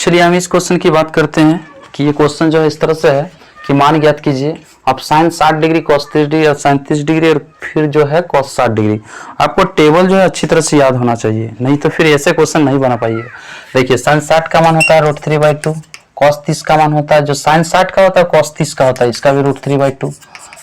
चलिए हम इस क्वेश्चन की बात करते हैं कि ये क्वेश्चन जो है इस तरह से है कि मान ज्ञात कीजिए आप साइन 60 डिग्री cos 30 डिग्री और साइन 30 डिग्री और फिर जो है cos 60 डिग्री। आपको टेबल जो है अच्छी तरह से याद होना चाहिए, नहीं तो फिर ऐसे क्वेश्चन नहीं बना पाइए। देखिए साइन 60 का मान होता है √3/2, cos 30 का मान होता है जो साइन 60 का होता है cos 30 का होता है, इसका भी √3/2।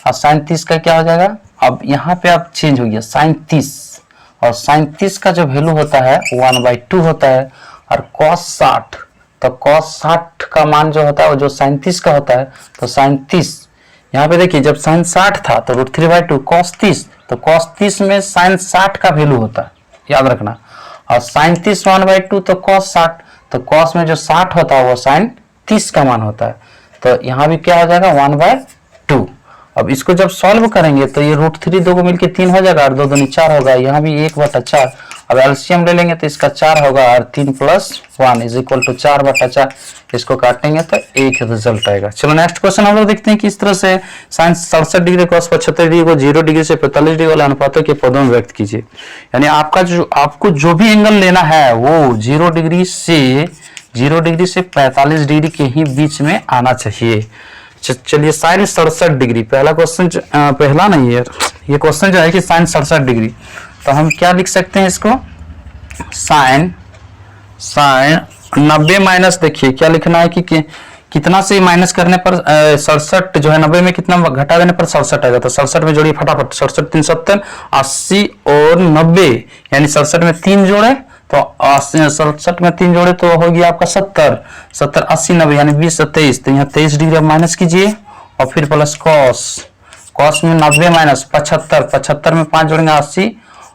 और साइन 30 का क्या हो जाएगा, अब यहाँ पे आप चेंज हो गया साइन 30, और साइन 30 का जो वैल्यू होता है 1/2 होता है। और cos 60, तो cos 60 का मान जो होता है वो जो साइन 30 का होता है, तो साइन 30 यहाँ पे देखिए जब साइन 60 था तो √3/2 cos 30, तो cos 30 में साइन 60 का वैल्यू होता है, याद रखना। और साइन 30 1/2 तो cos 60, तो cos में जो 60 होता है वो साइन 30 का मान होता है, तो यहाँ भी क्या हो जाएगा 1/2। अब इसको जब सॉल्व करेंगे तो ये √3 दो को मिलकर 3 हो जाएगा और 2 दूनी 4 होगा, यहाँ भी 1/4। अब एलसीएम ले लेंगे तो इसका 4 होगा और 3 + 1 = 4/4। इसको काटेंगे तो 1 रिजल्ट आएगा। चलो नेक्स्ट क्वेश्चन हम लोग देखते हैं कि इस तरह से साइन 67 डिग्री cos 75 डिग्री को 0 डिग्री से 45 डिग्री वाले अनुपातों के पदों में व्यक्त कीजिए। यानी आपको जो भी एंगल लेना है वो 0 डिग्री से 45 डिग्री के ही बीच में आना चाहिए। चलिए साइन 67 डिग्री, पहला क्वेश्चन, पहला नहीं है ये क्वेश्चन जो है कि साइन 67 डिग्री, तो हम क्या लिख सकते हैं इसको, साइन 90 माइनस, देखिए क्या लिखना है कि कितना से माइनस करने पर 67 जो है 90 में कितना घटा देने पर 67 आएगा, तो 67 में जोड़िए फटाफट, 67 3 70 80 और 90, यानी 67 में 3 जोड़े तो 67 में 3 जोड़े तो हो गया आपका 70 80 90 यानी 20 23, तो यहाँ 23 डिग्री आप माइनस कीजिए और फिर प्लस cos में 90 माइनस 75 में 5 जोड़ेंगे 80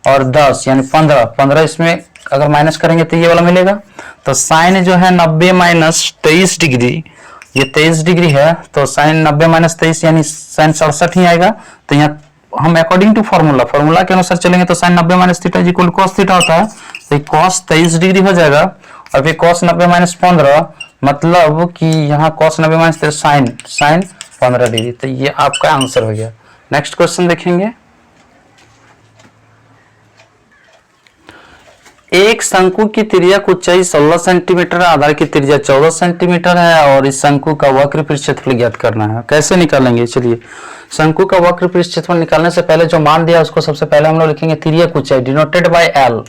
और 10 यानी 15 इसमें अगर माइनस करेंगे तो ये वाला मिलेगा। तो साइन जो है 90 माइनस 23 डिग्री, ये 23 डिग्री है, तो साइन 90 माइनस 23 यानी साइन 67 ही आएगा। तो यहाँ हम अकॉर्डिंग टू फॉर्मूला के अनुसार चलेंगे तो sine 90 minus theta equal cos theta होता है, तो cos 23 डिग्री हो जाएगा और फिर cos 90 माइनस 15, मतलब कि यहाँ cos 90 माइनस साइन 15 डिग्री, तो ये आपका आंसर हो गया। नेक्स्ट क्वेश्चन देखेंगे, एक शंकु की त्रिज्या ऊंचाई 16 सेंटीमीटर, आधार की त्रिज्या 14 सेंटीमीटर है और इस शंकु का वक्र पृष्ठ क्षेत्रफल ज्ञात करना है। कैसे निकालेंगे, चलिए शंकु का वक्र पृष्ठ क्षेत्रफल निकालने से पहले जो मान दिया उसको सबसे पहले हम लोग लिखेंगे त्रिज्या ऊंचाई डिनोटेड बाय एल।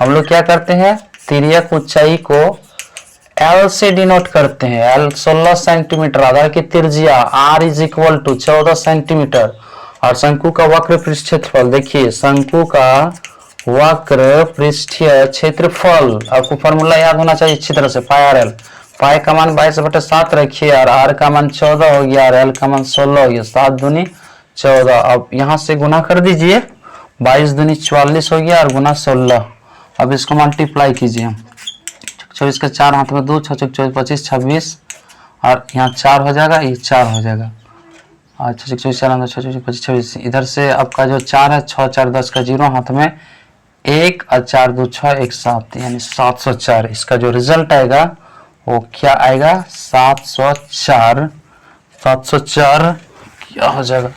हम लोग क्या करते हैं, त्रिज्या ऊंचाई को एल से डिनोट करते हैं, एल 16 सेंटीमीटर, आधार की त्रिज्या आर = 14 सेंटीमीटर और शंकु का वक्र पृष्ठ क्षेत्रफल, देखिए शंकु का वक्र पृष्ठीय क्षेत्रफल, आपको फॉर्मूला याद होना चाहिए अच्छी तरह से, πr/l, पाई का मान 22/7 रखिए और r का मान 14 हो गया और l का मान 16 हो गया, 7 दूनी 14। अब यहाँ से गुना कर दीजिए, 22 दूनी 44 हो गया और गुना 16। अब इसको मल्टीप्लाई कीजिए, 24 का 4 हाथ में 2, 6 × 24 25 26 और यहाँ 4 हो जाएगा, ये 4 हो जाएगा, 6 × 24 4 6 × 25 26, इधर से आपका जो 4 है 6 4 10 का 0 हाथ में 1 और 4 2 6 1 7 यानी 704। इसका जो रिजल्ट आएगा वो क्या आएगा, 704 क्या हो जाएगा,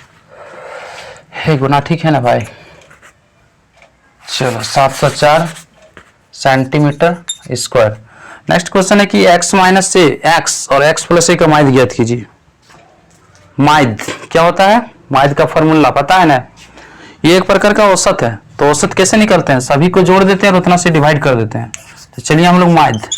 हे गुना ठीक है ना भाई, चलो 704 सेंटीमीटर स्क्वायर। नेक्स्ट क्वेश्चन है कि x माइनस से x और x प्लस a का माध्य ज्ञात कीजिए। माध्य क्या होता है, माध्य का फॉर्मूला पता है ना, ये एक प्रकार का औसत है, तो औसत कैसे निकलते हैं, सभी को जोड़ देते हैं और उतना से डिवाइड कर देते हैं। तो चलिए हम लोग माध्य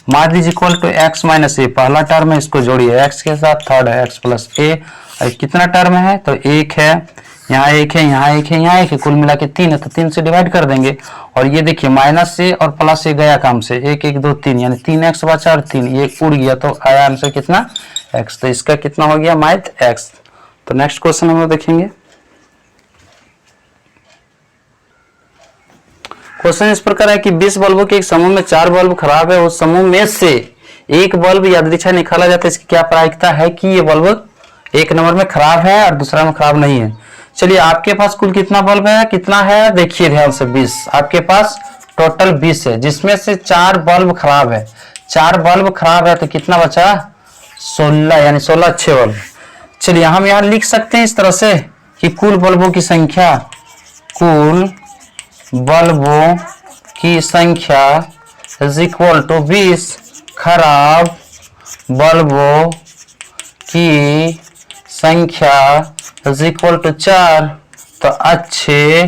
= x माइनस ए, पहला टर्म है इसको जोड़िए x के साथ, थर्ड है x प्लस a, और कितना टर्म है तो 1 है, यहाँ 1 है, यहाँ 1 है, यहाँ 1 है, कुल मिला के 3 है, तो 3 से डिवाइड कर देंगे। और ये देखिए माइनस से और प्लस से गया काम से, 1 1 2 3 यानी 3x बचा और 3 ये उड़ गया, तो आया आंसर कितना x, तो इसका कितना हो गया माध्य x। तो नेक्स्ट क्वेश्चन हम लोग देखेंगे, क्वेश्चन इस प्रकार है कि 20 बल्बों के एक समूह में 4 बल्ब खराब है, उस समूह में से एक बल्ब यादृच्छा निकाला जाता है, इसकी क्या प्रायिकता है कि ये बल्ब एक नंबर में खराब है और दूसरा में खराब नहीं है। चलिए आपके पास कुल कितना बल्ब है, कितना है देखिए ध्यान से, 20, आपके पास टोटल 20 है, जिसमें से 4 बल्ब खराब है, 4 बल्ब खराब है तो कितना बचा 16, यानी 16 अच्छे बल्ब। चलिए हम यहाँ लिख सकते हैं इस तरह से कि कुल बल्बों की संख्या, कुल बल्बों की संख्या = 20 खराब बल्बों की संख्या इज इक्वल टू 4, तो अच्छे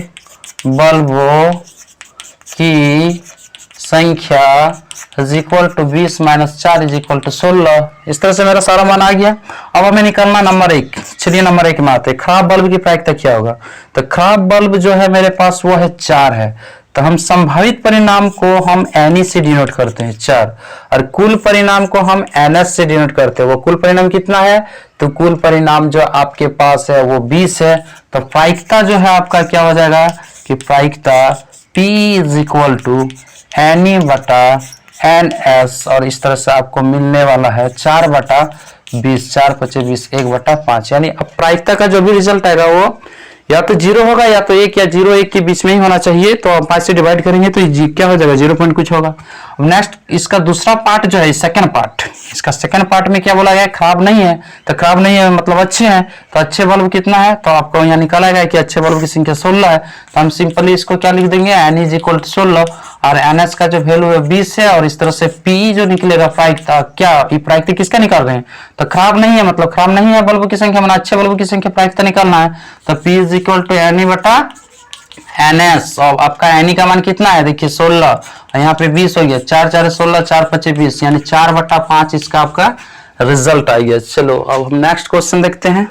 बल्बों की संख्या is equal to 20 minus 4 is equal to 16। इस तरह से मेरा सारा मान आ गया। अब हमें निकालना नंबर 1। चलिए नंबर 1 में आते हैं। खराब बल्ब की प्रायिकता क्या होगा? तो खराब बल्ब जो है मेरे पास वो है 4 है, तो हम संभावित परिणाम को हम NE से डिनोट करते हैं 4, और कुल परिणाम को हम NS से डिनोट करते हैं। वो कुल परिणाम कितना है? तो कुल परिणाम जो आपके पास है वो 20 है। तो प्रायिकता जो है आपका क्या हो जाएगा कि प्रायिकता P is equal to NE बटा NS, और इस तरह से आपको मिलने वाला है 4 बटा 20, 4 पचे 20, 1 बटा 5। यानी अब प्रायिकता का जो भी रिजल्ट आएगा वो या तो 0 होगा या तो 1 या 0-1 के बीच में ही होना चाहिए। तो हम 5 से डिवाइड करेंगे तो ये क्या हो जाएगा? 0 पॉइंट कुछ होगा। अब नेक्स्ट इसका दूसरा पार्ट जो है, सेकंड पार्ट, इसका सेकंड पार्ट में क्या बोला गया? खराब नहीं है। तो खराब नहीं है मतलब अच्छे हैं, तो अच्छे बल्ब कितना है? तो आपको यहाँ निकाला गया कि अच्छे बल्ब की संख्या 16 है। तो हम सिंपली इसको क्या लिख देंगे? N इज इक्वल टू 16 और NS का जो वैल्यू है 20 है, और इस तरह से P जो निकलेगा प्रायिकता, क्या ये प्रायिकता किसका निकाल रहे हैं? तो खराब नहीं है मतलब खराब नहीं है बल्ब की संख्या, मतलब अच्छे बल्ब की संख्या प्रायिकता निकालना है। तो P is equal to NE बटा NS, और आपका NE का मान कितना है? देखिए 16, और यहाँ पे 20 हो गया, 4 4 16, 4 5 20, यानी 4 बटा 5 इसका आपका रिजल्ट आ गया। चलो अब हम नेक्स्ट क्वेश्चन देखते हैं।